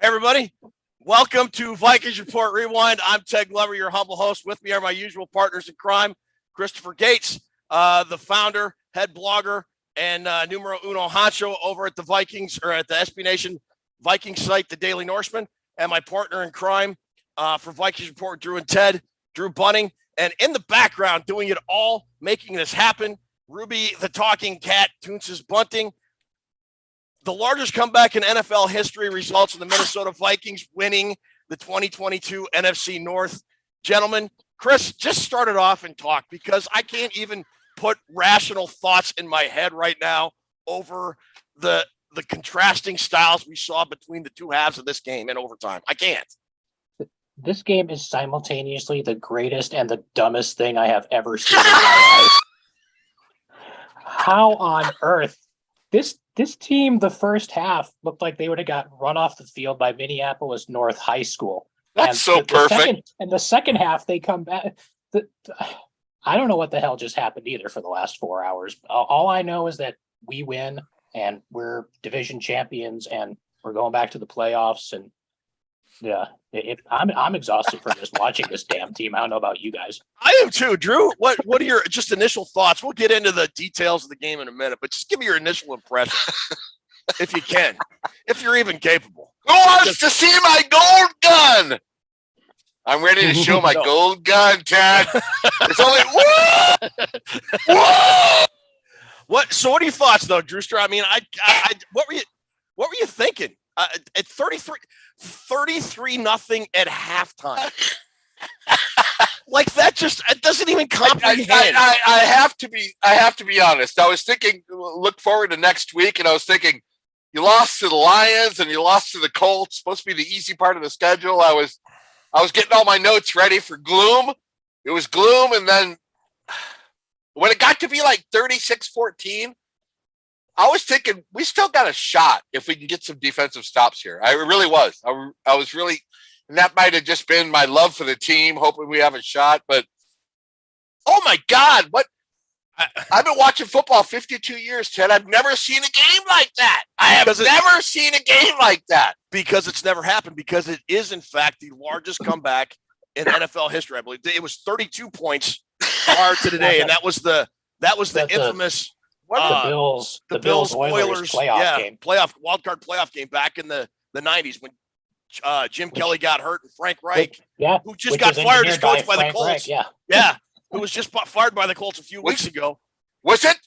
Hey, everybody. Welcome to Vikings Report Rewind. I'm Ted Glover, your humble host. With me are my usual partners in crime, Christopher Gates, the founder, head blogger, and numero uno honcho over at the Vikings, or at the SB Nation Viking site, the Daily Norseman, and my partner in crime for Vikings Report, Drew and Ted, Drew Bunning. And in the background, doing it all, making this happen, Ruby the Talking Cat, Toonces Bunting. The largest comeback in NFL history results in the Minnesota Vikings winning the 2022 NFC North. Gentlemen, Chris, just start it off and talk, because I can't even put rational thoughts in my head right now over the contrasting styles we saw between the two halves of this game in overtime. I can't. This game is simultaneously the greatest and the dumbest thing I have ever seen in my life. How on earth? This team, the first half, looked like they would have got run off the field by Minneapolis North High School. That's perfect. And the second half, they come back. I don't know what the hell just happened either for the last 4 hours. All I know is that we win, and we're division champions, and we're going back to the playoffs. And yeah, I'm exhausted from just watching this damn team. I don't know about you guys. I am too, Drew. What are your just initial thoughts? We'll get into the details of the game in a minute, but just give me your initial impression. if you can, if you're even capable. Who wants to see my gold gun? I'm ready to show my gold gun, Ted. It's only whoa! What? So, what are your thoughts, though, Drewster? I mean, what were you thinking at 33 nothing at halftime? Like that, it doesn't even comprehend. I have to be honest. I was thinking, look forward to next week, and I was thinking, you lost to the Lions and you lost to the Colts. Supposed to be the easy part of the schedule. I was getting all my notes ready for gloom. It was gloom, and then when it got to be like 36-14, I was thinking we still got a shot if we can get some defensive stops here. I really was. I was really, and that might have just been my love for the team, hoping we have a shot. But oh my God, what? I've been watching football 52 years, Ted. I've never seen a game like that. I have never seen a game like that. Because it's never happened, because it is, in fact, the largest comeback in NFL history, I believe. It was 32 points prior to today, and that was the infamous the Bills Oilers playoff game. Wild card playoff game back in the 90s when Jim Kelly got hurt and Frank Reich, who just got fired as coach by the Colts. Who was just fired by the Colts a few weeks ago. Was it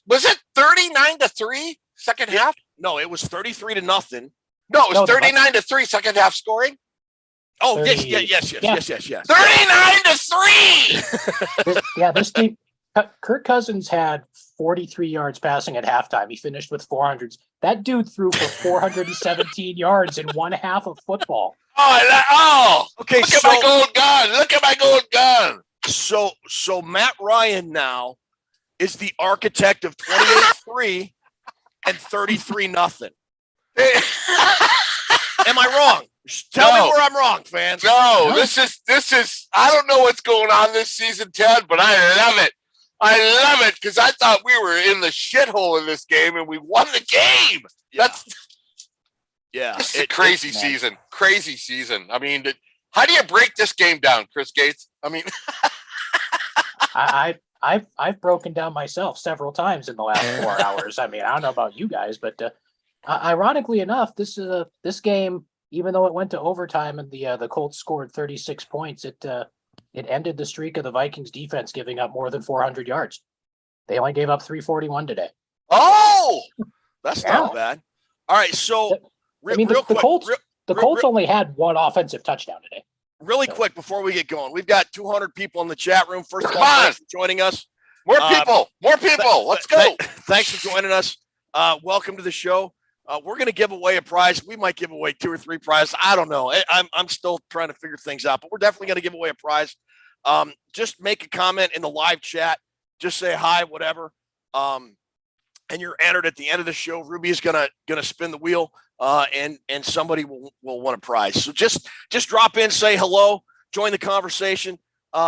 39-3 second half? No, it was 33-0. No, it was 39-3 second half scoring. Oh, 30, yes. 39-3. This team. Kirk Cousins had 43 yards passing at halftime. He finished with 400s. That dude threw for 417 yards in one half of football. Okay. Look at my gold gun. Look at my gold gun. So Matt Ryan now is the architect of 28-3 and 33-0. Am I wrong? Tell me where I'm wrong, fans. No, this is. I don't know what's going on this season, Ted, but I love it. I love it because I thought we were in the shithole in this game and we won the game. This is a crazy season. Crazy season. I mean, how do you break this game down, Chris Gates? I mean, I've broken down myself several times in the last 4 hours. I mean, I don't know about you guys, but ironically enough, this game, even though it went to overtime and the Colts scored 36 points, it ended the streak of the Vikings defense giving up more than 400 yards. They only gave up 341 today. Oh, that's not bad. All right, so the Colts only had one offensive touchdown today. Really quick before we get going, we've got 200 people in the chat room. First of all, thanks for joining us. More people. Let's go. Thanks for joining us. Welcome to the show. We're going to give away a prize. We might give away 2 or 3 prizes. I don't know. I'm still trying to figure things out, but we're definitely going to give away a prize. Just make a comment in the live chat. Just say hi, whatever. And you're entered at the end of the show. Ruby is gonna spin the wheel, and somebody will win a prize. So just drop in, say hello, join the conversation,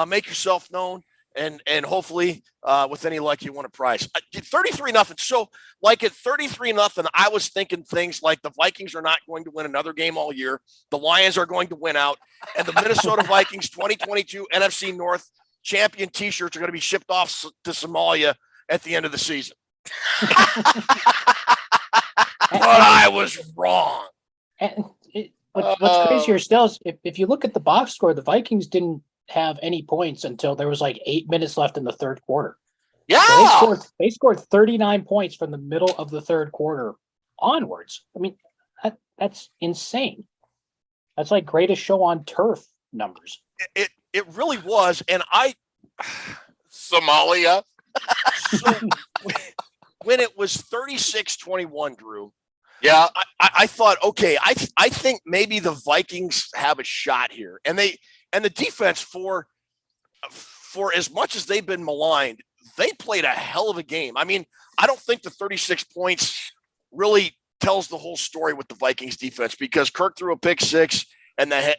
make yourself known, and hopefully with any luck you win a prize. 33-0. So like at 33-0, I was thinking things like the Vikings are not going to win another game all year. The Lions are going to win out, and the Minnesota Vikings 2022 NFC North champion T-shirts are going to be shipped off to Somalia at the end of the season. But I was wrong. And what's crazier still is if you look at the box score, the Vikings didn't have any points until there was like 8 minutes left in the third quarter. Yeah, so they scored 39 points from the middle of the third quarter onwards. I mean, that's insane. That's like greatest show on turf numbers. It really was, and Somalia. So, when it was 36-21, Drew, I thought, okay, I think maybe the Vikings have a shot here, and the defense for as much as they've been maligned, they played a hell of a game. I mean, I don't think the 36 points really tells the whole story with the Vikings defense because Kirk threw a pick six, and they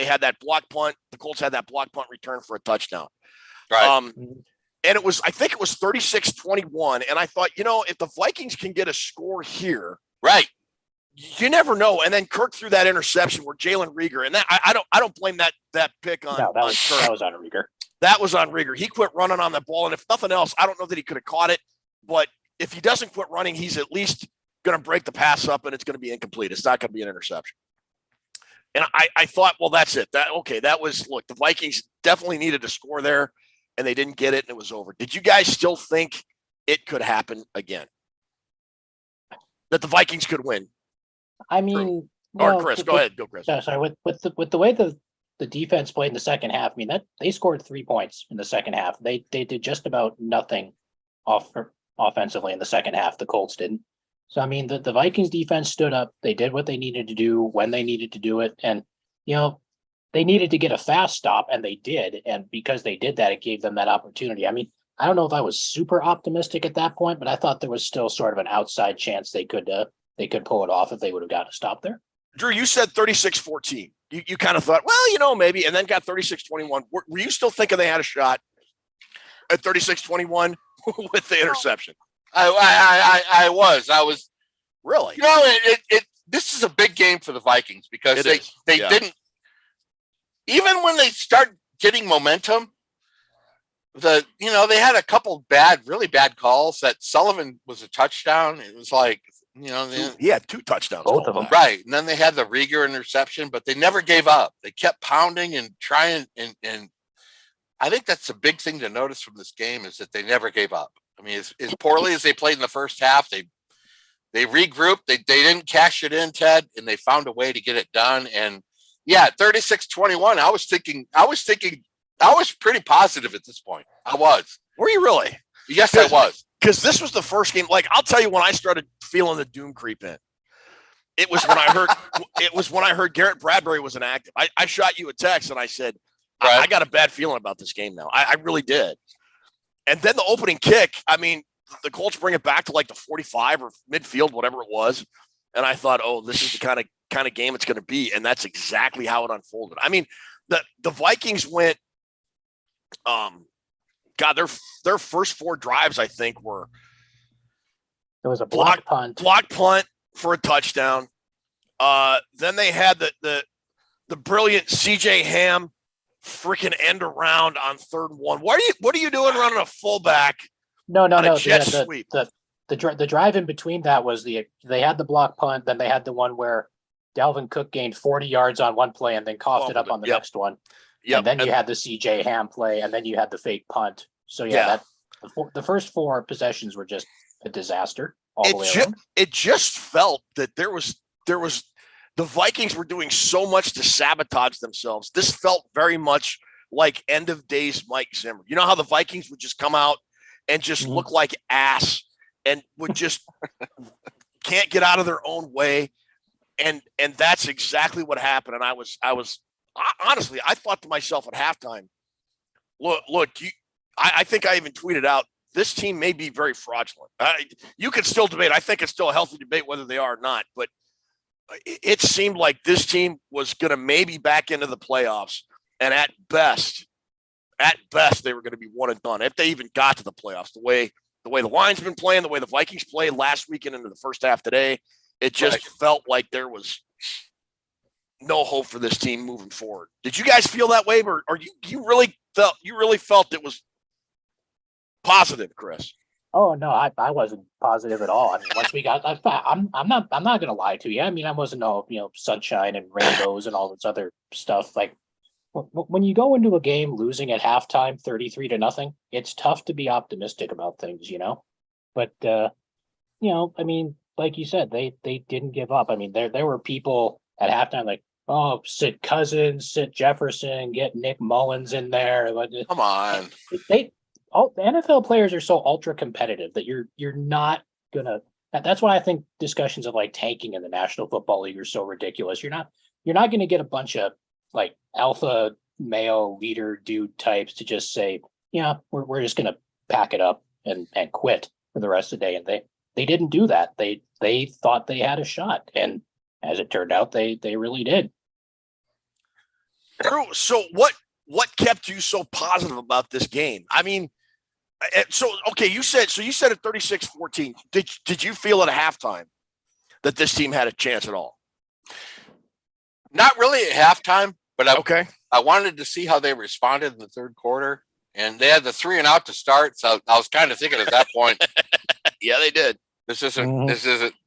had that block punt. The Colts had that block punt return for a touchdown. Right. And I think it was 36-21. And I thought, if the Vikings can get a score here, right, you never know. And then Kirk threw that interception where Jalen Reagor, and that I don't blame that pick on. No, that was on Reagor. That was on Reagor. He quit running on the ball, and if nothing else, I don't know that he could have caught it. But if he doesn't quit running, he's at least going to break the pass up and it's going to be incomplete. It's not going to be an interception. And I thought, well, that's it. That was, look, the Vikings definitely needed to score there, and they didn't get it, and it was over. Did you guys still think it could happen again? That the Vikings could win? I mean, or Chris, go ahead. Go, Chris. Sorry, with the way the defense played in the second half, I mean, that they scored 3 points in the second half. They did just about nothing offensively in the second half. The Colts didn't. So, I mean, the Vikings defense stood up. They did what they needed to do when they needed to do it. And, they needed to get a fast stop, and they did. And because they did that, it gave them that opportunity. I mean, I don't know if I was super optimistic at that point, but I thought there was still sort of an outside chance they could pull it off if they would have got a stop there. Drew, you said 36-14. You kind of thought, well, maybe, and then got 36-21. Were you still thinking they had a shot at 36-21 with the interception? I was really. This is a big game for the Vikings because they Yeah. didn't, even when they start getting momentum. They had a couple really bad calls. That Sullivan was a touchdown. It was like, two touchdowns, both of them, right? And then they had the Rieger interception, but they never gave up. They kept pounding and trying, and I think that's a big thing to notice from this game is that they never gave up. I mean, as poorly as they played in the first half, they regrouped. They didn't cash it in, Ted, and they found a way to get it done. And 36-21. I was pretty positive at this point. I was. Were you really? Yes, I was. Because this was the first game. Like, I'll tell you, when I started feeling the doom creep in, it was when I heard Garrett Bradbury was inactive. I shot you a text and I said, right. I got a bad feeling about this game now. I really did. And then the opening kick, I mean, the Colts bring it back to like the 45 or midfield, whatever it was. And I thought, oh, this is the kind of game it's going to be. And that's exactly how it unfolded. I mean, the Vikings went, their first 4 drives, I think, were there was a block punt for a touchdown. Then they had the brilliant CJ Ham freaking end around on 3rd and 1. What are you doing running a fullback? No. Jet sweep. The drive in between that was they had the block punt, then they had the one where Dalvin Cook gained 40 yards on one play and then coughed it up on the next one. Yep. And then you had the CJ Ham play, and then you had the fake punt. So the first 4 possessions were just a disaster all the way around. It just felt that there was the Vikings were doing so much to sabotage themselves. This felt very much like end of days Mike Zimmer. You know how the Vikings would just come out and just look like ass and would just can't get out of their own way. And that's exactly what happened. And I was honestly, I thought to myself at halftime, look, I think I even tweeted out, this team may be very fraudulent. You could still debate. I think it's still a healthy debate whether they are or not, but it seemed like this team was going to maybe back into the playoffs. And at best, they were going to be one and done. If they even got to the playoffs, the way the Lions been playing, the way the Vikings played last weekend into the first half today, it just felt like there was no hope for this team moving forward. Did you guys feel that way, or you really felt it was positive, Chris? Oh no, I wasn't positive at all. I mean, once we got, I'm not going to lie to you. I mean, I wasn't all sunshine and rainbows and all this other stuff. Like when you go into a game losing at halftime, 33-0, it's tough to be optimistic about things, But I mean, like you said, they didn't give up. I mean, there were people at halftime like, oh, sit Cousins, sit Jefferson, get Nick Mullins in there. Come on. The NFL players are so ultra competitive that you're not gonna. That's why I think discussions of like tanking in the National Football League are so ridiculous. You're not gonna get a bunch of like alpha male leader dude types to just say, we're just gonna pack it up and quit for the rest of the day. And they didn't do that. They thought they had a shot, and as it turned out, they really did. Drew, so what kept you so positive about this game? I mean, you said at 36-14. Did you feel at halftime that this team had a chance at all? Not really at halftime, but I wanted to see how they responded in the third quarter, and they had the 3 and out to start. So I was kind of thinking at that point, yeah, they did. This isn't.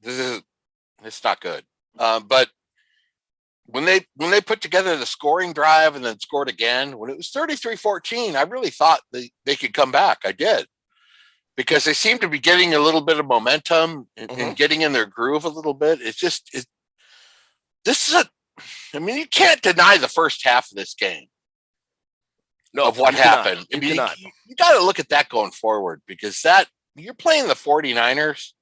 It's not good. But when they put together the scoring drive and then scored again, when it was 33-14, I really thought they could come back. I did, because they seemed to be getting a little bit of momentum and getting in their groove a little bit. I mean, you can't deny the first half of this game. No, of what happened. You I mean, cannot. You got to look at that going forward, because you're playing the 49ers.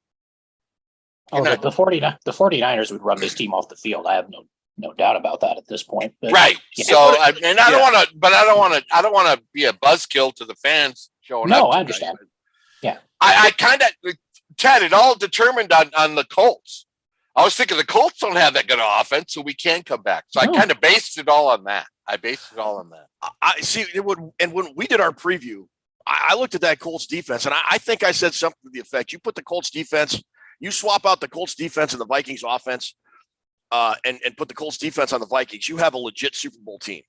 The 49ers would run this team off the field. I have no doubt about that at this point. But, right. Yeah. So I don't want to be a buzzkill to the fans showing up. No, I understand. Yeah. I kind of, Ted, it all determined on the Colts. I was thinking the Colts don't have that good of offense, so we can come back. So I kind of based it all on that. I see. And when we did our preview, I looked at that Colts defense, and I think I said something to the effect: you put the Colts defense, you swap out the Colts defense and the Vikings offense, and put the Colts defense on the Vikings, you have a legit Super Bowl team.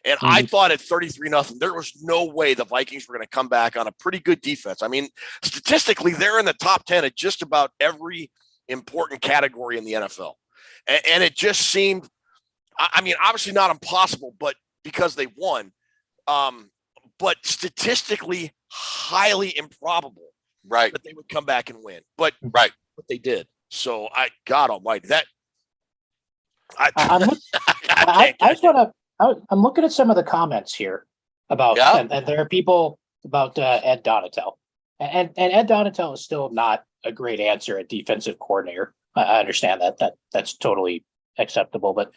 And I thought at 33-0, there was no way the Vikings were going to come back on a pretty good defense. I mean, statistically, they're in the top 10 at just about every important category in the NFL. And it just seemed, I mean, obviously not impossible, but because they won, but statistically highly improbable, right, that they would come back and win. But they did. So God Almighty, I'm looking at some of the comments here about, and there are people about Ed Donatel, and Ed Donatel is still not a great answer at defensive coordinator. I understand that's totally acceptable, but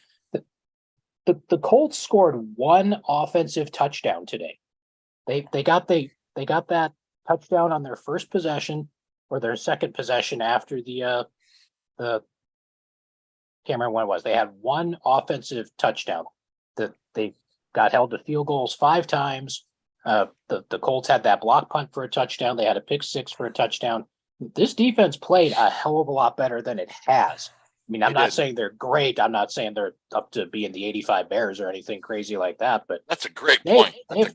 the Colts scored one offensive touchdown today. They got that touchdown on their first possession or their second possession after the can't remember when it was. They had one offensive touchdown. They got held to field goals 5 times. The Colts had that block punt for a touchdown. They had a pick 6 for a touchdown. This defense played a hell of a lot better than it has. I mean, I'm not saying they're great. I'm not saying they're up to being the 85 Bears or anything crazy like that. But that's a great point. They've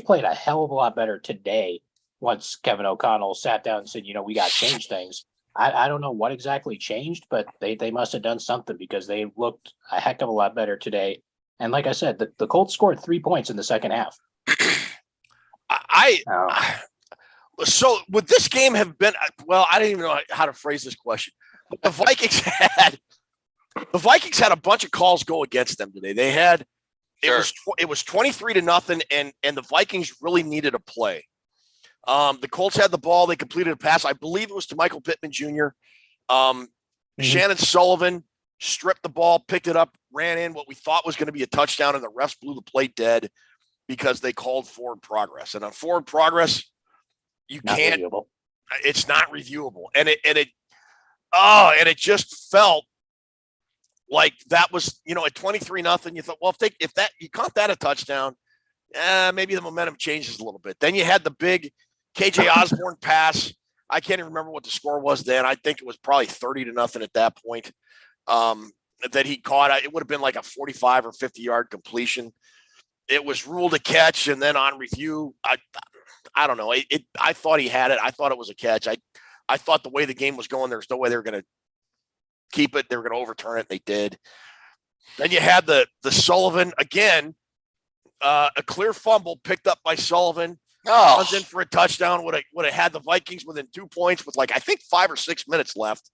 played a hell of a lot better today. Once Kevin O'Connell sat down and said, we got to change things. I don't know what exactly changed, but they must have done something, because they looked a heck of a lot better today. And like I said, the Colts scored 3 points in the second half. So would this game have been? Well, I didn't even know how to phrase this question. But the Vikings had a bunch of calls go against them today. They had it was 23-0, and the Vikings really needed a play. The Colts had the ball. They completed a pass. I believe it was to Michael Pittman Jr. Shannon Sullivan stripped the ball, picked it up, ran in what we thought was going to be a touchdown, and the refs blew the play dead because they called forward progress. And on forward progress, you can't. Reviewable. It's not reviewable, and it just felt like that was at 23-0. You thought, well, if that you caught that a touchdown, maybe the momentum changes a little bit. Then you had the big KJ Osborne pass. I can't even remember what the score was then. I think it was probably 30-0 at that point. That he caught. It would have been like a 45 or 50-yard completion. It was ruled a catch, and then on review, I don't know. I thought he had it. I thought it was a catch. I thought the way the game was going, there's no way they were going to keep it. They were going to overturn it. And they did. Then you had the Sullivan again, a clear fumble picked up by Sullivan. Runs in for a touchdown. Would have had the Vikings within 2 points with I think 5 or 6 minutes left.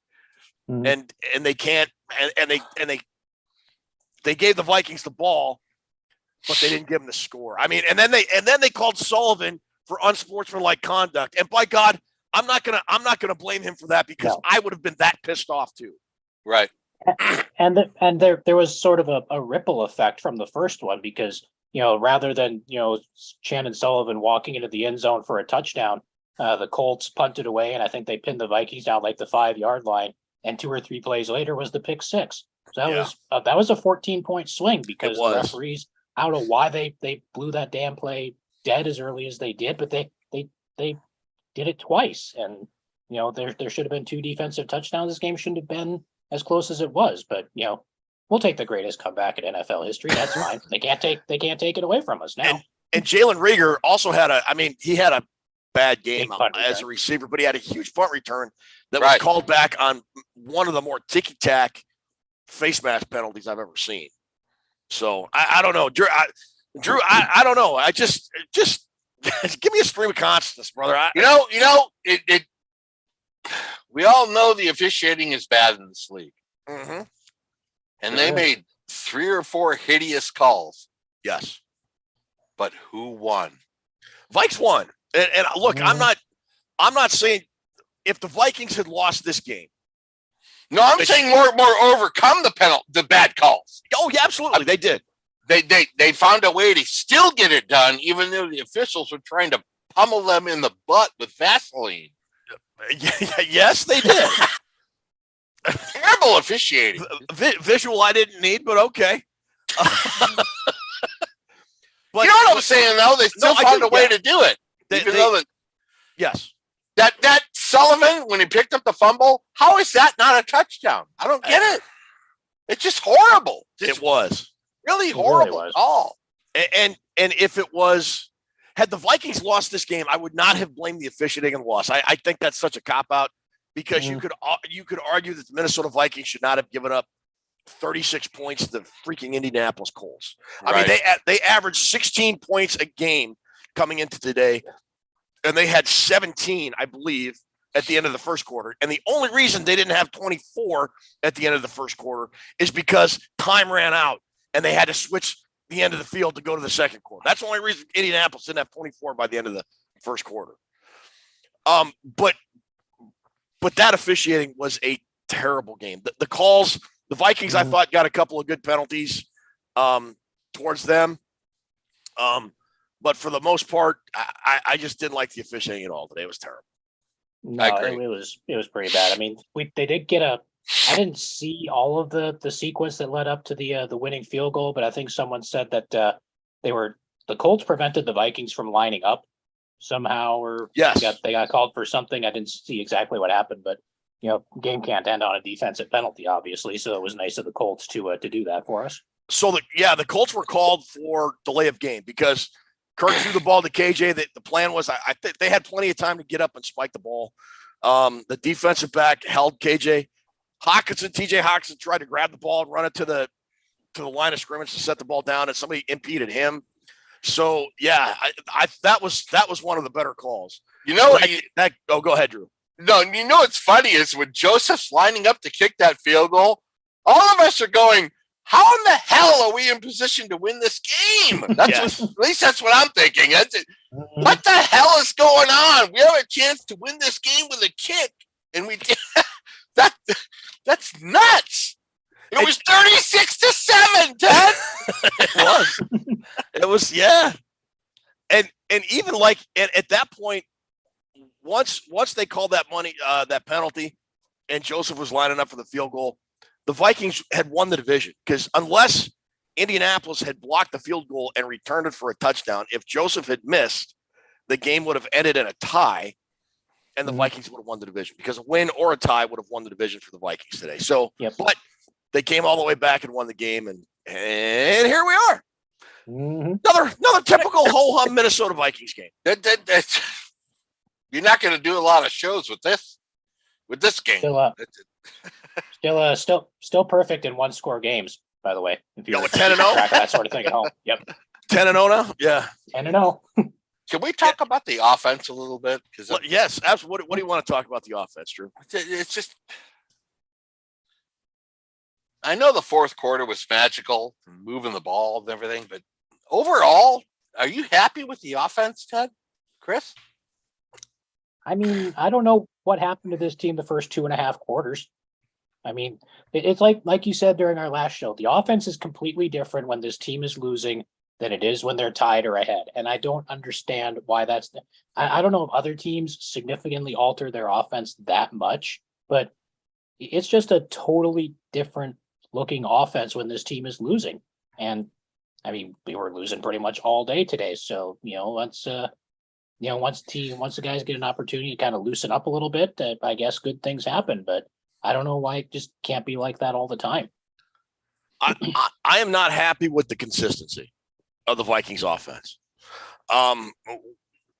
And they can't, and they gave the Vikings the ball, but they didn't give them the score. I mean, and then they called Sullivan for unsportsmanlike conduct. And by God, I'm not gonna blame him for that, because I would have been that pissed off too. Right. And there was sort of a ripple effect from the first one, because rather than Shannon Sullivan walking into the end zone for a touchdown, the Colts punted away, and I think they pinned the Vikings down like the 5-yard line. And 2 or 3 plays later was the pick 6. So that was a 14-point swing, because the referees, I don't know why they blew that damn play dead as early as they did, but they did it twice. And there should have been 2 defensive touchdowns. This game shouldn't have been as close as it was. But we'll take the greatest comeback in NFL history. That's fine. They can't take it away from us now. And Jalen Reagor also had bad game as a receiver, but he had a huge punt return that was called back on one of the more ticky-tack face mask penalties I've ever seen. So I don't know, Drew. I don't know. I just give me a stream of consciousness, brother. We all know the officiating is bad in this league, and they made 3 or 4 hideous calls. Yes, but who won? Vikes won. And look, I'm not saying if the Vikings had lost this game. No, I'm saying more overcome the bad calls. Oh yeah, absolutely, they did. They found a way to still get it done, even though the officials were trying to pummel them in the butt with Vaseline. Yes, they did. Terrible officiating. Visual I didn't need, but okay. But, you know what I'm saying, though? They still found a way to do it. Yes. That Sullivan, when he picked up the fumble, how is that not a touchdown? I don't get it. It's just horrible. It was. Really horrible at all. And if it was, had the Vikings lost this game, I would not have blamed the officiating and loss. I think that's such a cop-out because you could argue that the Minnesota Vikings should not have given up 36 points to the freaking Indianapolis Colts. I mean, they averaged 16 points a game coming into today, and they had 17, I believe, at the end of the first quarter. And the only reason they didn't have 24 at the end of the first quarter is because time ran out, and they had to switch the end of the field to go to the second quarter. That's the only reason Indianapolis didn't have 24 by the end of the first quarter. But that officiating was a terrible game. The calls. The Vikings, I thought, got a couple of good penalties towards them. But for the most part, I just didn't like the officiating at all today. It was terrible. No, it was pretty bad. I mean, they did get I didn't see all of the sequence that led up to the winning field goal, but I think someone said that the Colts prevented the Vikings from lining up somehow, or they got called for something. I didn't see exactly what happened, but game can't end on a defensive penalty, obviously. So it was nice of the Colts to do that for us. So the Colts were called for delay of game because Kirk threw the ball to KJ. The plan was I think they had plenty of time to get up and spike the ball. The defensive back held KJ. TJ Hawkinson tried to grab the ball and run it to the line of scrimmage to set the ball down, and somebody impeded him. So that was one of the better calls. Go ahead, Drew. No, what's funny is when Joseph's lining up to kick that field goal, all of us are going, how in the hell are we in position to win this game? At least that's what I'm thinking. What the hell is going on? We have a chance to win this game with a kick, and we did that's nuts. It was 36-7, Ted. It was, yeah. And even like at that point, once they called that penalty, and Joseph was lining up for the field goal, the Vikings had won the division because unless Indianapolis had blocked the field goal and returned it for a touchdown, if Joseph had missed, the game would have ended in a tie, and the Vikings would have won the division because a win or a tie would have won the division for the Vikings today. So, but they came all the way back and won the game, and here we are. Another typical ho-hum Minnesota Vikings game. You're not going to do a lot of shows with this game. Still perfect in 1-score games, by the way. If you're 10-0, that sort of thing at home. Yep. 10-0 now. Yeah. 10-0. Can we talk about the offense a little bit? Yes, absolutely. What do you want to talk about the offense, Drew? It's just, I know the fourth quarter was magical, moving the ball and everything, but overall, are you happy with the offense, Ted? Chris? I mean, I don't know what happened to this team the first 2.5 quarters. I mean, it's like you said during our last show, the offense is completely different when this team is losing than it is when they're tied or ahead. And I don't understand why that's I don't know if other teams significantly alter their offense that much, but it's just a totally different looking offense when this team is losing. And I mean, we were losing pretty much all day today. So, once the guys get an opportunity to kind of loosen up a little bit, I guess good things happen, but I don't know why it just can't be like that all the time. I am not happy with the consistency of the Vikings offense.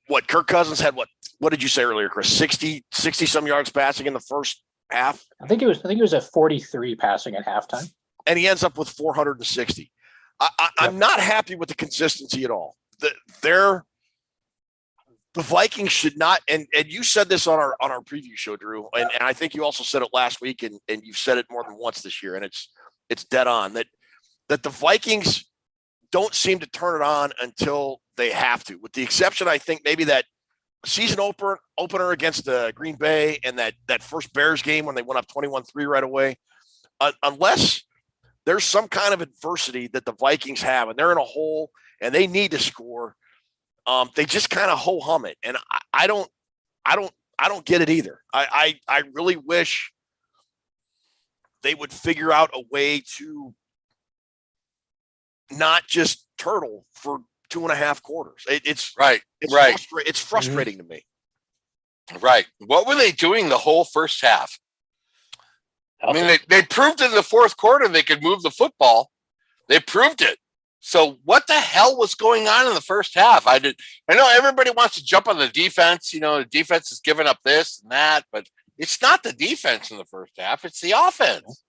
what Kirk Cousins had, what did you say earlier, Chris? 60 some yards passing in the first half. I think it was a 43 passing at halftime. And he ends up with 460. I'm not happy with the consistency at all. The Vikings should not, and you said this on our preview show, Drew, and I think you also said it last week, and you've said it more than once this year, and it's dead on that the Vikings don't seem to turn it on until they have to, with the exception, I think, maybe that season opener against Green Bay and that first Bears game when they went up 21-3 right away. Unless there's some kind of adversity that the Vikings have, and they're in a hole and they need to score, they just kind of ho-hum it, and I don't get it either. I really wish they would figure out a way to not just turtle for 2.5 quarters. It's right. It's frustrating to me. Right. What were they doing the whole first half? I mean, they proved in the fourth quarter they could move the football. They proved it. So what the hell was going on in the first half? I know everybody wants to jump on the defense. You know, the defense is giving up this and that, but it's not the defense in the first half. It's the offense.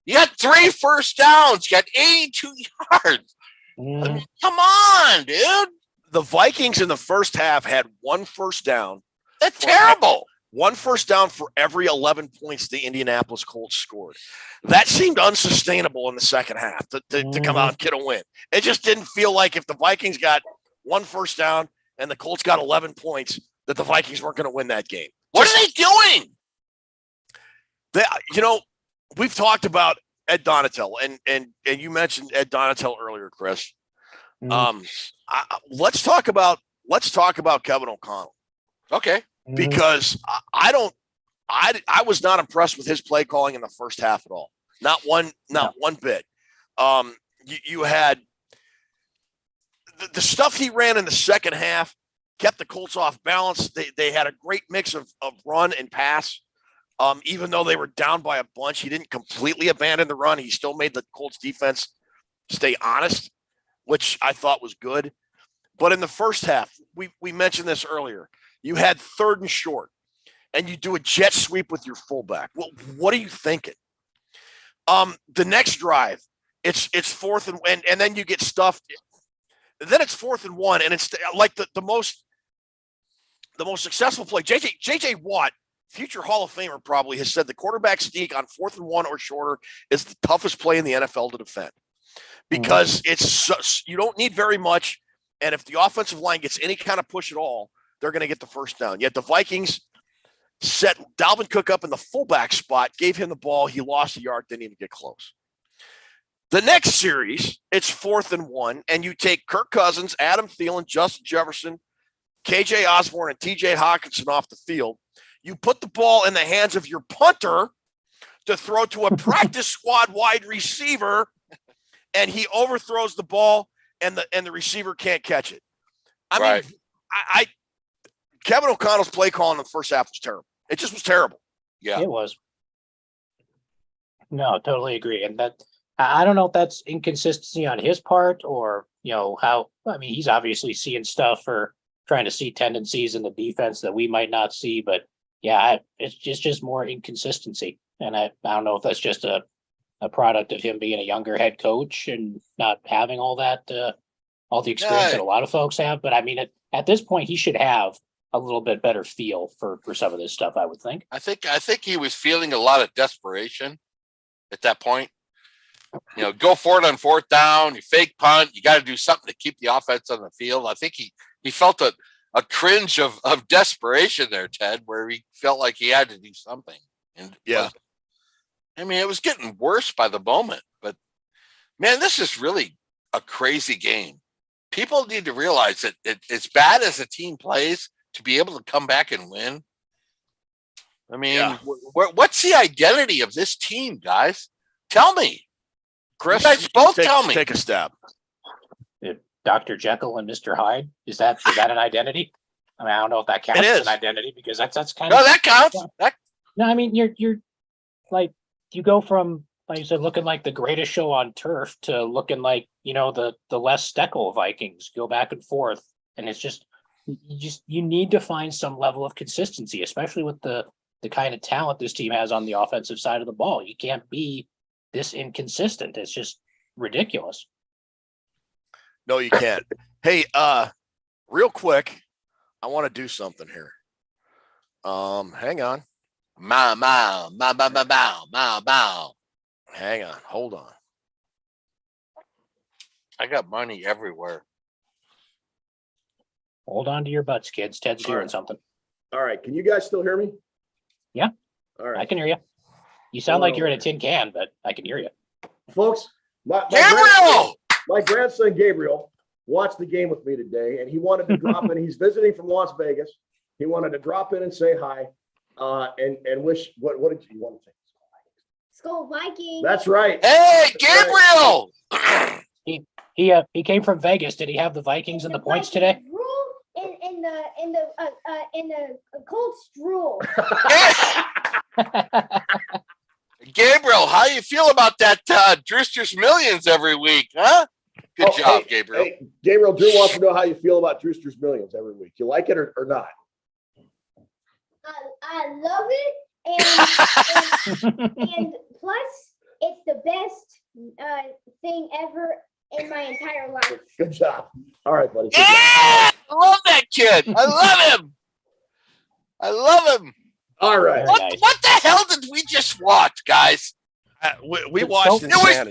You got 3 first downs. You got 82 yards. I mean, come on, dude. The Vikings in the first half had 1 first down. That's terrible. 1 first down for every 11 points the Indianapolis Colts scored. That seemed unsustainable in the second half to come out and get a win. It just didn't feel like if the Vikings got 1 first down and the Colts got 11 points, that the Vikings weren't going to win that game. What are they doing? We've talked about Ed Donatel, and you mentioned Ed Donatel earlier, Chris. Let's talk about Kevin O'Connell. Okay. Because I was not impressed with his play calling in the first half at all. Not one bit. You had the stuff he ran in the second half kept the Colts off balance. They had a great mix of run and pass. Even though they were down by a bunch, he didn't completely abandon the run. He still made the Colts defense stay honest, which I thought was good. But in the first half, we mentioned this earlier. You had 3rd and short, and you do a jet sweep with your fullback. Well, what are you thinking? The next drive, it's 4th and then you get stuffed. Then it's 4th and 1, and it's like the most successful play. JJ Watt, future Hall of Famer, probably has said the quarterback sneak on 4th and 1 or shorter is the toughest play in the NFL to defend because you don't need very much, and if the offensive line gets any kind of push at all, they're going to get the first down. Yet the Vikings set Dalvin Cook up in the fullback spot, gave him the ball. He lost a yard, didn't even get close. The next series, it's 4th and 1, and you take Kirk Cousins, Adam Thielen, Justin Jefferson, KJ Osborne, and TJ Hawkinson off the field. You put the ball in the hands of your punter to throw to a practice squad wide receiver, and he overthrows the ball, and the receiver can't catch it. I mean, Kevin O'Connell's play call in the first half was terrible. It just was terrible. Yeah, it was. No, totally agree. And that, I don't know if that's inconsistency on his part or, he's obviously seeing stuff or trying to see tendencies in the defense that we might not see, but yeah, it's just more inconsistency. And I don't know if that's just a product of him being a younger head coach and not having all the experience that a lot of folks have. But I mean, at this point, he should have a little bit better feel for some of this stuff, I would think. I think he was feeling a lot of desperation at that point. Go for it on 4th down, you fake punt, you got to do something to keep the offense on the field. I think he felt a cringe of desperation there, Ted, where he felt like he had to do something. And it was getting worse by the moment. But man, this is really a crazy game. People need to realize that as bad as a team plays, to be able to come back and win. I mean, what's the identity of this team, guys? Tell me. Chris, you guys both tell me. Take a stab. Dr. Jekyll and Mr. Hyde. Is that an identity? I mean, I don't know if that counts as an identity because that's kind of. No, that counts. No, I mean, you're like, you go from, like you said, looking like the greatest show on turf to looking like, the Les Steckel Vikings, go back and forth. And it's just, you need to find some level of consistency, especially with the kind of talent this team has on the offensive side of the ball. You can't be this inconsistent. It's just ridiculous. No, you can't. Hey, real quick, I want to do something here. Hang on. Hang on. Hold on. I got money everywhere. Hold on to your butts, kids. Ted's doing something. All right. Can you guys still hear me? Yeah. All right. I can hear you. You sound like you're in a tin can, but I can hear you. Folks, my grandson Gabriel watched the game with me today, and he wanted to drop in. He's visiting from Las Vegas. He wanted to drop in and say hi and wish. What did you want to say? SKOL Vikings. That's right. Hey, Gabriel! He came from Vegas. Did he have the Vikings and the points today? In the Colts drool. Gabriel, how you feel about that Drewster's Millions every week, huh? Good job, hey, Gabriel. Hey, Gabriel, Drew wants to know how you feel about Drewster's Millions every week. You like it or not? I love it, and plus, it's the best thing ever in my entire life. Good job. All right, buddy. Yeah, I love that kid. I love him. All right. What the hell did we just watch, guys? We watched. It was 33-0 at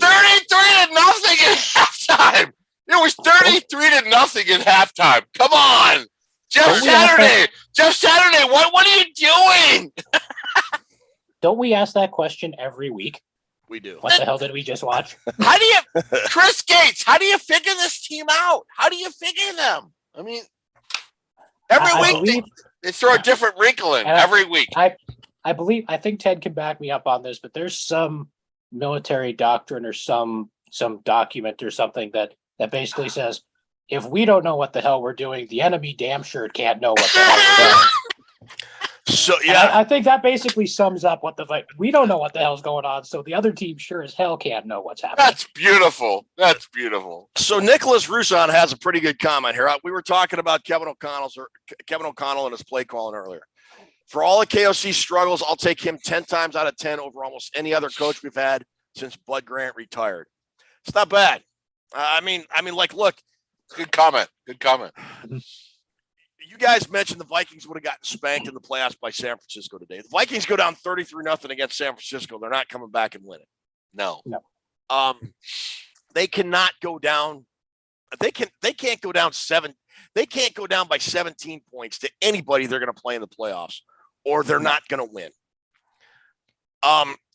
halftime. It was 33-0 at halftime. Come on, Jeff Saturday. What are you doing? Don't we ask that question every week? We do. What the hell did we just watch? How do you, Chris Gates? How do you figure this team out? How do you figure them? I mean, every week they throw a different wrinkle in. Every week. I think Ted can back me up on this, but there's some military doctrine or some document or something that basically says, if we don't know what the hell we're doing, the enemy damn sure can't know what the hell we're doing. So yeah, I think that basically sums up what we don't know what the hell's going on, so the other team sure as hell can't know what's happening. That's beautiful. That's beautiful. So Nicholas Rousson has a pretty good comment here. We were talking about Kevin O'Connell and his play calling earlier. For all of KOC's struggles, I'll take him 10 times out of 10 over almost any other coach we've had since Bud Grant retired. It's not bad. I mean, look. Good comment. You guys mentioned the Vikings would have gotten spanked in the playoffs by San Francisco today. The Vikings go down 33-0 against San Francisco. They're not coming back and winning. No. They cannot go down. They can't go down 7. They can't go down by 17 points to anybody they're going to play in the playoffs, or they're not going to win.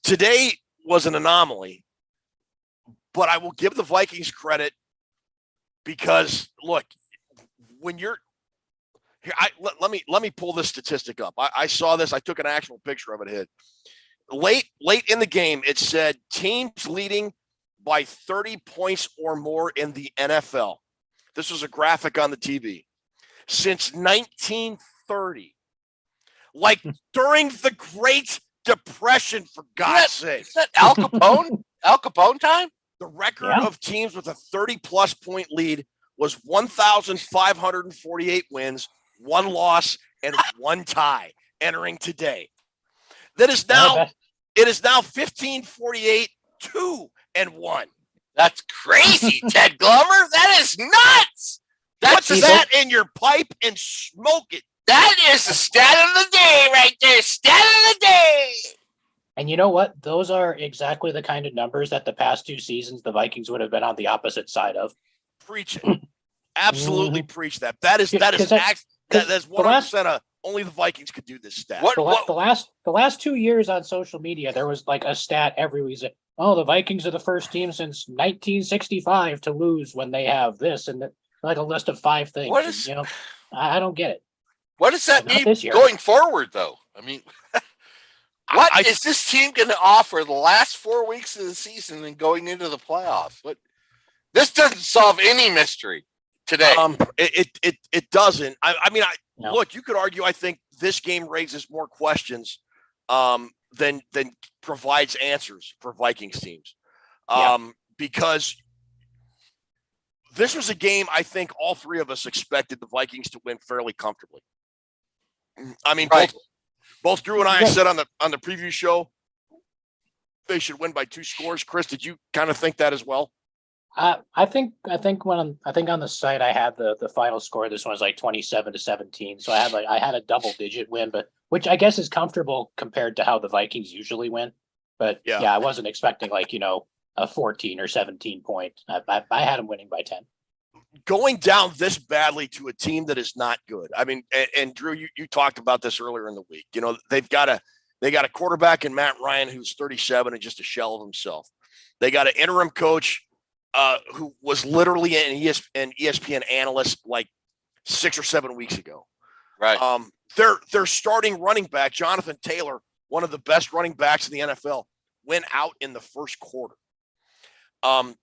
Today was an anomaly, but I will give the Vikings credit because look, when you're here, let me pull this statistic up. I saw this. I took an actual picture of it. Late in the game, it said teams leading by 30 points or more in the NFL. This was a graphic on the TV. Since 1930, like during the Great Depression, for God's sake. Is that Al Capone? Al Capone time? The record of teams with a 30-plus point lead was 1,548 wins, 1 loss, and 1 tie entering today. It is now 1,548, 2-1. That's crazy, Ted Glover. That is nuts. Put that in your pipe and smoke it. That is the stat of the day right there. Stat of the day. And you know what? Those are exactly the kind of numbers that the past 2 seasons the Vikings would have been on the opposite side of. Preach it. Absolutely preach that. That is 100% only the Vikings could do this stat. The last 2 years on social media, there was like a stat every week. Oh, the Vikings are the first team since 1965 to lose when they have this, and like a list of 5 things. What is, I don't get it. What does that mean going forward, though? I mean, what is this team going to offer the last 4 weeks of the season and going into the playoffs? This doesn't solve any mystery today. It doesn't. Look, you could argue. I think this game raises more questions than provides answers for Vikings teams, because this was a game I think all three of us expected the Vikings to win fairly comfortably. I mean, Right. both Drew and I said on the preview show they should win by 2 scores. Chris, did you kind of think that as well? I think on the site I had the final score. This one was like 27-17. So I had a double digit win, but which I guess is comfortable compared to how the Vikings usually win. But yeah, I wasn't expecting like, a 14 or 17 point. I had them winning by 10. Going down this badly to a team that is not good. I mean, and Drew, you talked about this earlier in the week. They got a quarterback in Matt Ryan who's 37 and just a shell of himself. They got an interim coach who was literally an ESPN analyst like 6 or 7 weeks ago. Right. Their starting running back, Jonathan Taylor, one of the best running backs in the NFL, went out in the first quarter. And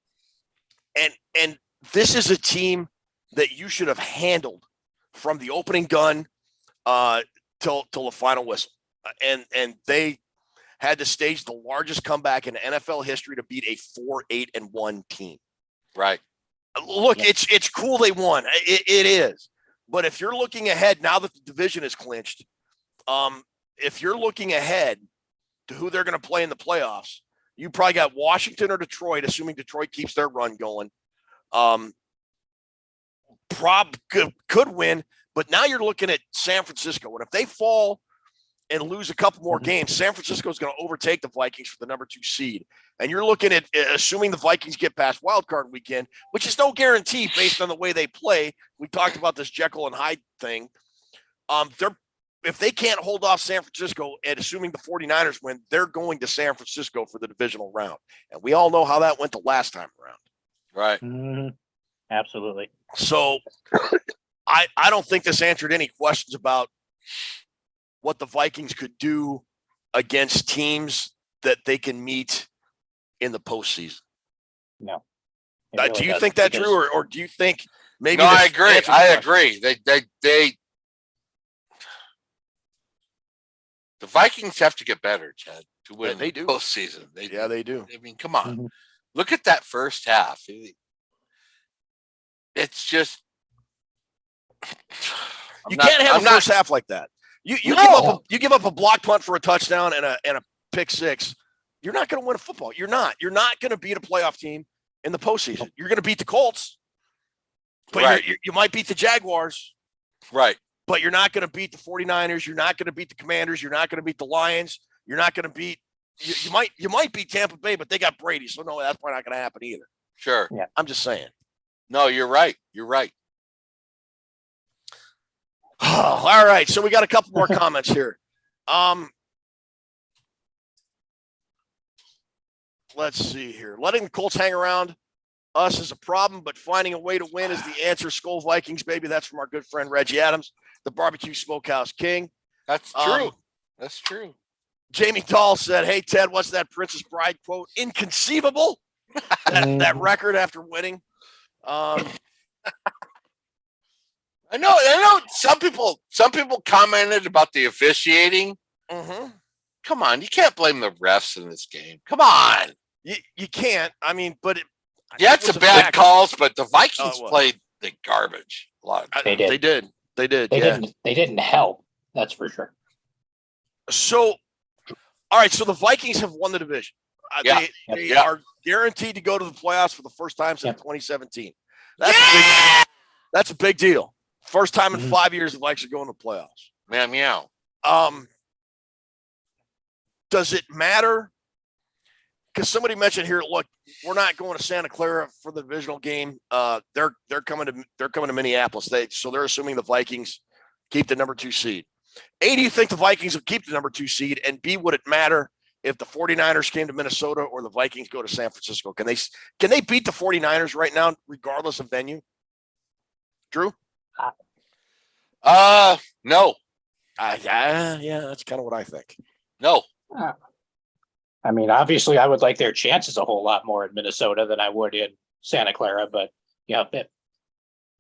this is a team that you should have handled from the opening gun till the final whistle. And they had to stage the largest comeback in NFL history to beat a 4-8-1 team. Right. Look, it's cool they won. It is. But if you're looking ahead now that the division is clinched, if you're looking ahead to who they're going to play in the playoffs, you probably got Washington or Detroit, assuming Detroit keeps their run going. Could win, but now you're looking at San Francisco. And if they fall and lose a couple more games, San Francisco is going to overtake the Vikings for the number 2 seed. And you're looking at, assuming the Vikings get past wild card weekend, which is no guarantee based on the way they play. We talked about this Jekyll and Hyde thing. If they can't hold off San Francisco, and assuming the 49ers win, they're going to San Francisco for the divisional round. And we all know how that went the last time around. Right. Mm-hmm. Absolutely. So I don't think this answered any questions about what the Vikings could do against teams that they can meet in the postseason. No. Do you think that, Drew, or do you think maybe? No, I agree. I agree. The Vikings have to get better, Chad, to win they do. Postseason. They do. I mean, come on. Mm-hmm. Look at that first half. It's just you can't have a first half like that. You give up a block punt for a touchdown and a pick six. You're not going to win a football. You're not going to beat a playoff team in the postseason. You're going to beat the Colts, but you might beat the Jaguars. Right. But you're not going to beat the 49ers. You're not going to beat the Commanders. You're not going to beat the Lions. You're not going to beat you might beat Tampa Bay, but they got Brady. So no, that's probably not going to happen either. Sure. Yeah. I'm just saying. No, you're right. You're right. All right. So we got a couple more comments here. Let's see here. Letting the Colts hang around us is a problem, but finding a way to win is the answer. SKOL Vikings, baby. That's from our good friend Reggie Adams, the Barbecue Smokehouse King. That's true. That's true. Jamie Dahl said, "Hey Ted, what's that Princess Bride quote? Inconceivable. that record after winning." I know. Some people commented about the officiating. Mm-hmm. Come on, you can't blame the refs in this game. Come on, you can't. I mean, but it's a bad calls, but the Vikings played the garbage. A lot. They did. They didn't help. That's for sure. So, all right. So the Vikings have won the division. They are guaranteed to go to the playoffs for the first time since 2017. That's a big deal. First time in 5 years the Vikings are going to the playoffs. Meow. Does it matter? Because somebody mentioned here, look, we're not going to Santa Clara for the divisional game. They're coming to Minneapolis. So they're assuming the Vikings keep the number 2 seed. A, do you think the Vikings will keep the number 2 seed? And B, would it matter if the 49ers came to Minnesota or the Vikings go to San Francisco? Can they beat the 49ers right now, regardless of venue? Drew? No. Yeah, that's kind of what I think. No. I mean, obviously, I would like their chances a whole lot more in Minnesota than I would in Santa Clara. But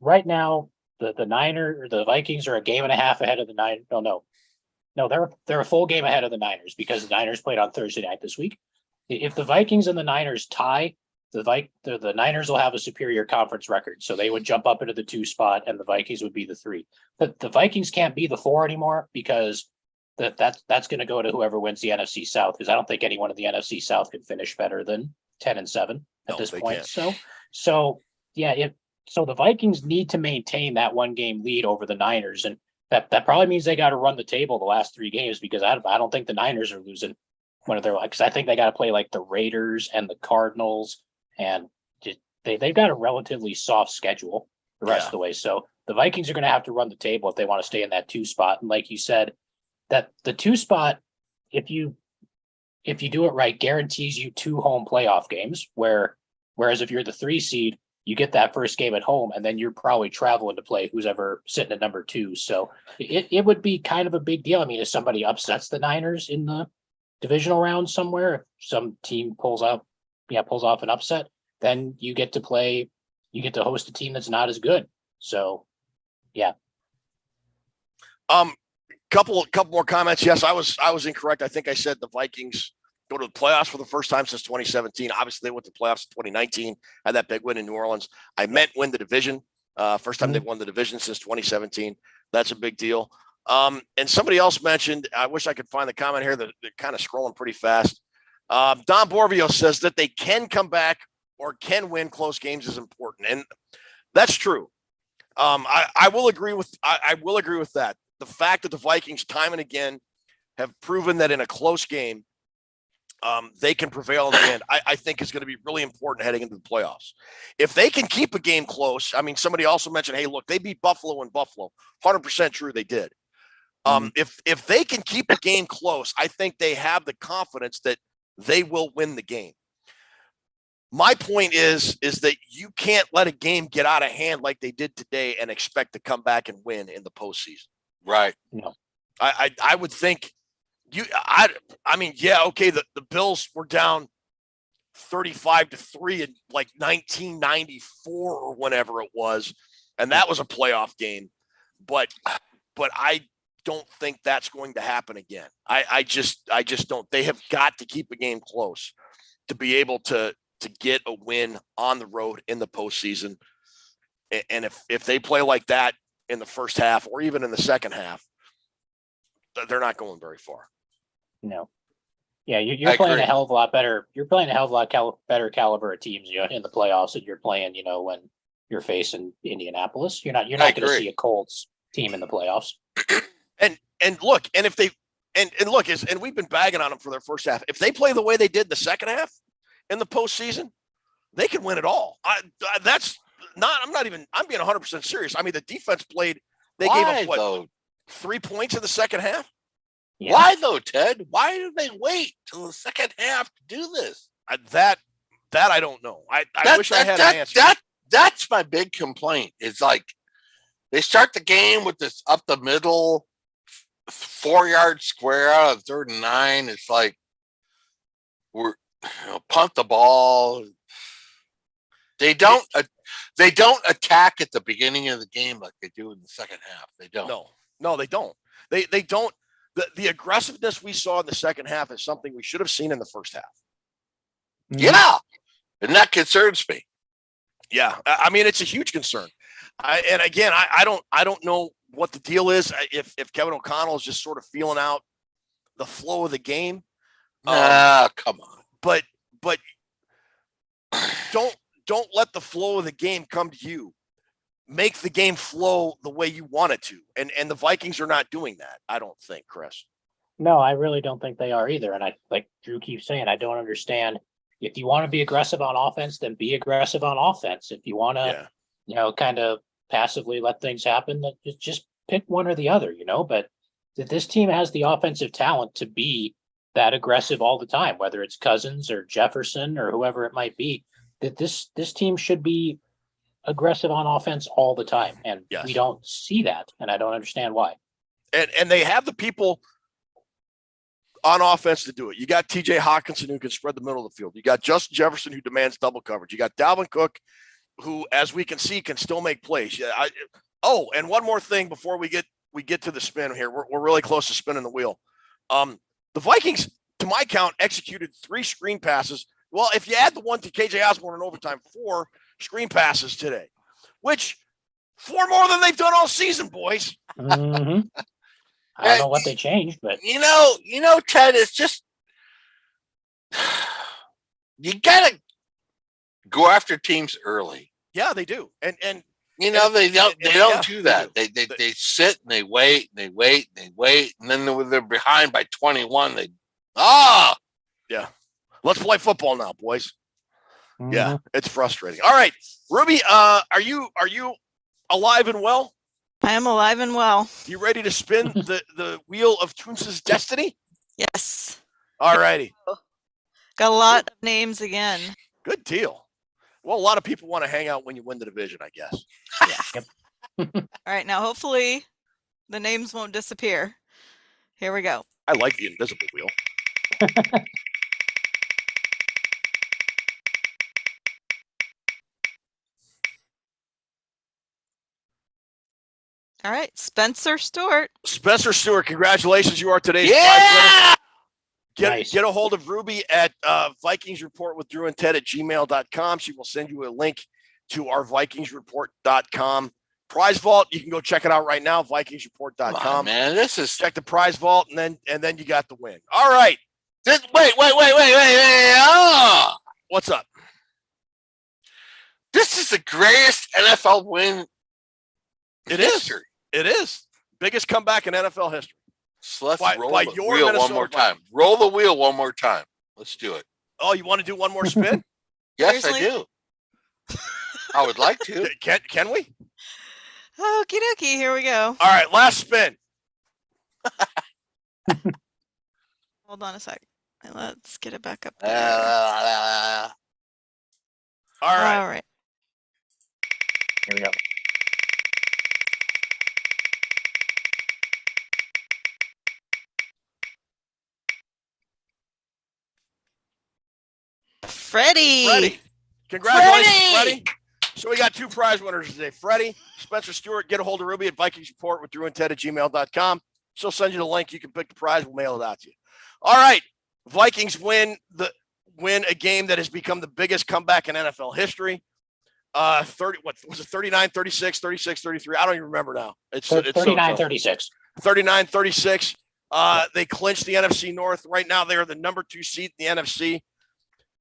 right now, the Vikings are a game and a half ahead of the Niners. No, they're a full game ahead of the Niners because the Niners played on Thursday night this week. If the Vikings and the Niners tie, the Niners will have a superior conference record, so they would jump up into the 2 spot, and the Vikings would be the 3. But the Vikings can't be the 4 anymore because that's going to go to whoever wins the NFC South. Because I don't think anyone in the NFC South could finish better than 10-7 at this point. Can't. So yeah, so the Vikings need to maintain that 1-game lead over the Niners, and that probably means they got to run the table the last 3 games, because I don't think the Niners are losing one of their, because I think they got to play like the Raiders and the Cardinals, and they've got a relatively soft schedule the rest of the way. So the Vikings are going to have to run the table if they want to stay in that 2 spot. And like you said, that the 2 spot, if you do it right, guarantees you 2 home playoff games, whereas if you're the 3 seed, you get that first game at home, and then you're probably traveling to play who's ever sitting at number 2. So it would be kind of a big deal. I mean, if somebody upsets the Niners in the divisional round somewhere, if some team pulls off an upset, then you get to host a team that's not as good. So, yeah. Couple more comments. Yes, I was incorrect. I think I said the Vikings go to the playoffs for the first time since 2017. Obviously, they went to the playoffs in 2019, had that big win in New Orleans. I meant win the division. First time they've won the division since 2017. That's a big deal. And somebody else mentioned, I wish I could find the comment here, that they're kind of scrolling pretty fast. Don Borvio says that they can come back or can win close games is important. And that's true. I will agree with that. The fact that the Vikings time and again have proven that in a close game, they can prevail in the end, I think is going to be really important heading into the playoffs. If they can keep a game close, I mean, somebody also mentioned, hey, look, they beat Buffalo in Buffalo. 100% true, they did. If they can keep a game close, I think they have the confidence that they will win the game. My point is that you can't let a game get out of hand like they did today and expect to come back and win in the postseason. Right. No. I would think I mean, yeah, okay, the Bills were down 35-3 in like 1994 or whenever it was, and that was a playoff game. But I don't think that's going to happen again. I just don't. They have got to keep a game close to be able to get a win on the road in the postseason. And if they play like that in the first half or even in the second half, they're not going very far. No. Yeah, you're playing a hell of a lot better. You're playing a hell of a lot better caliber of teams, in the playoffs that you're playing, when you're facing Indianapolis. You're not going to see a Colts team in the playoffs. And look, and if they and look, and we've been bagging on them for their first half. If they play the way they did the second half in the postseason, they can win it all. I'm being 100% serious. I mean, the defense played. They gave up what, 3 points in the second half. Yeah. Why though, Ted? Why did they wait till the second half to do this? That I don't know. I wish I had an answer. That's my big complaint. It's like they start the game with this up the middle 4-yard square out of 3rd and 9. It's like we're punt the ball. They don't attack at the beginning of the game like they do in the second half. They don't. No, they don't. They don't. The aggressiveness we saw in the second half is something we should have seen in the first half. Yeah, and that concerns me. Yeah, I mean, it's a huge concern. And again, I don't know what the deal is. If Kevin O'Connell is just sort of feeling out the flow of the game. Come on. But don't let the flow of the game come to you. Make the game flow the way you want it to. And the Vikings are not doing that, I don't think, Chris. No, I really don't think they are either. And I, like Drew keeps saying, I don't understand. If you want to be aggressive on offense, then be aggressive on offense. If you want to, kind of passively let things happen, then just pick one or the other, but this team has the offensive talent to be that aggressive all the time, whether it's Cousins or Jefferson or whoever it might be, that this team should be aggressive on offense all the time. And we don't see that. And I don't understand why. And they have the people on offense to do it. You got TJ Hawkinson, who can spread the middle of the field. You got Justin Jefferson, who demands double coverage. You got Dalvin Cook, who, as we can see, can still make plays. And one more thing before we get to the spin here. We're really close to spinning the wheel. The Vikings, to my count, executed 3 screen passes Well, if you add the one to KJ Osborne in overtime, 4 screen passes today, which 4 more than they've done all season, boys. Mm-hmm. I don't know what they changed, but you know, Ted, it's just you gotta go after teams early. Yeah, they do. And you know, they don't do that. They They sit and they wait and they wait and they wait, and then when they're behind by 21, yeah. Let's play football now, boys. mm-hmm. Yeah, it's frustrating. All right, Ruby, are you alive and well? I am alive and well. You ready to spin the wheel of Toonce's destiny? Yes. All righty. Got a lot of names again. Good deal. Well, a lot of people want to hang out when you win the division, I guess. Yeah. All right. Now, hopefully the names won't disappear. Here we go. I like the invisible wheel. All right. Spencer Stewart. Spencer Stewart, congratulations. You are today's prize yeah. winner. Nice. Get a hold of Ruby at Vikings Report with Drew and Ted at gmail.com. She will send you a link to our VikingsReport.com prize vault. You can go check it out right now, VikingsReport.com. Man, this is Check the prize vault, and then you got the win. All right. wait. Oh, What's up? this is the greatest NFL win It in is. history. It is. Biggest comeback in NFL history. So let's By roll the your wheel Minnesota one more time. Roll the wheel one more time. Let's do it. Oh, you want to do one more spin? Yes, I Seriously? do. I would like to. Can we? Okie dokie. Here we go. All right, last spin. Hold on a sec. Let's get it back up there. Uh, All right. All right. Here we go. Freddie. Congratulations, Freddie. So we got 2 prize winners today. Freddie, Spencer Stewart, get a hold of Ruby at Vikings Report with Drew and Ted at gmail.com. She'll send you the link. You can pick the prize. We'll mail it out to you. All right. Vikings win a game that has become the biggest comeback in NFL history. 30, what was it? 39, 36, 36, 33. I don't even remember now. It's 39-36. 39-36. They clinched the NFC North. Right now, they are the number 2 seed in the NFC.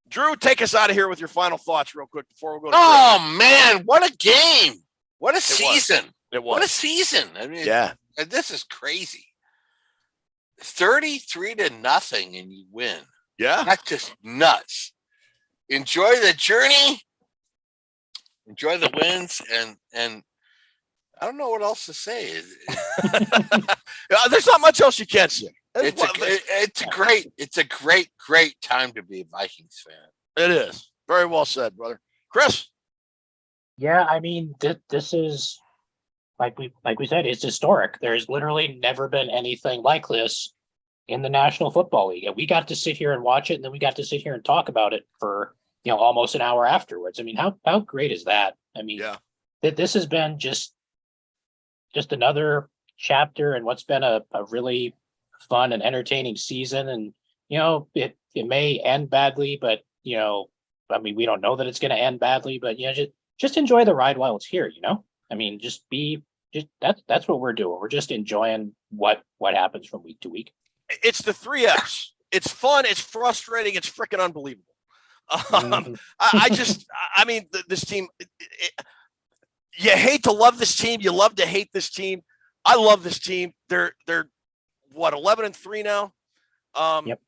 Drew, take us out of here with your final thoughts real quick before we go to oh, man. What a game. What a season. It was. What a season. I mean, Yeah. This is crazy. 33-0 and you win. Yeah. That's just nuts. Enjoy the journey. Enjoy the wins, and I don't know what else to say. There's not much else you can say. It's a great time to be a Vikings fan. It is. Very well said, brother. Chris. Yeah, I mean, this is like we said, it's historic. There's literally never been anything like this in the National Football League. And we got to sit here and watch it, and then we got to sit here and talk about it for almost an hour afterwards. I mean, how great is that? I mean, Yeah. This has been just another chapter in what's been a really fun and entertaining season. And it may end badly, but I mean, we don't know that it's going to end badly. But just enjoy the ride while it's here. I mean, that's what we're doing. We're just enjoying what happens from week to week. It's the 3 Fs. It's fun. It's frustrating. It's freaking unbelievable. I mean, this team, you hate to love this team. You love to hate this team. I love this team. They're what, 11-3 now? Yep.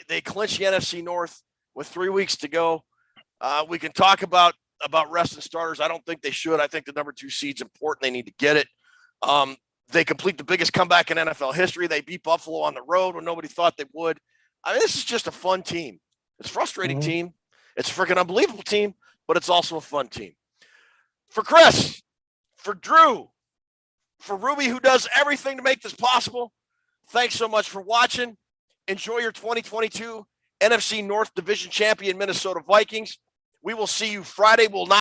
They clinched the NFC North with 3 weeks to go. We can talk about resting starters. I don't think they should. I think the number 2 seed's important. They need to get it. They complete the biggest comeback in NFL history. They beat Buffalo on the road when nobody thought they would. I mean, this is just a fun team. It's a frustrating team. It's a freaking unbelievable team, but it's also a fun team. For Chris, for Drew, for Ruby, who does everything to make this possible, thanks so much for watching. Enjoy your 2022 NFC North Division champion Minnesota Vikings. We will see you Friday. We'll not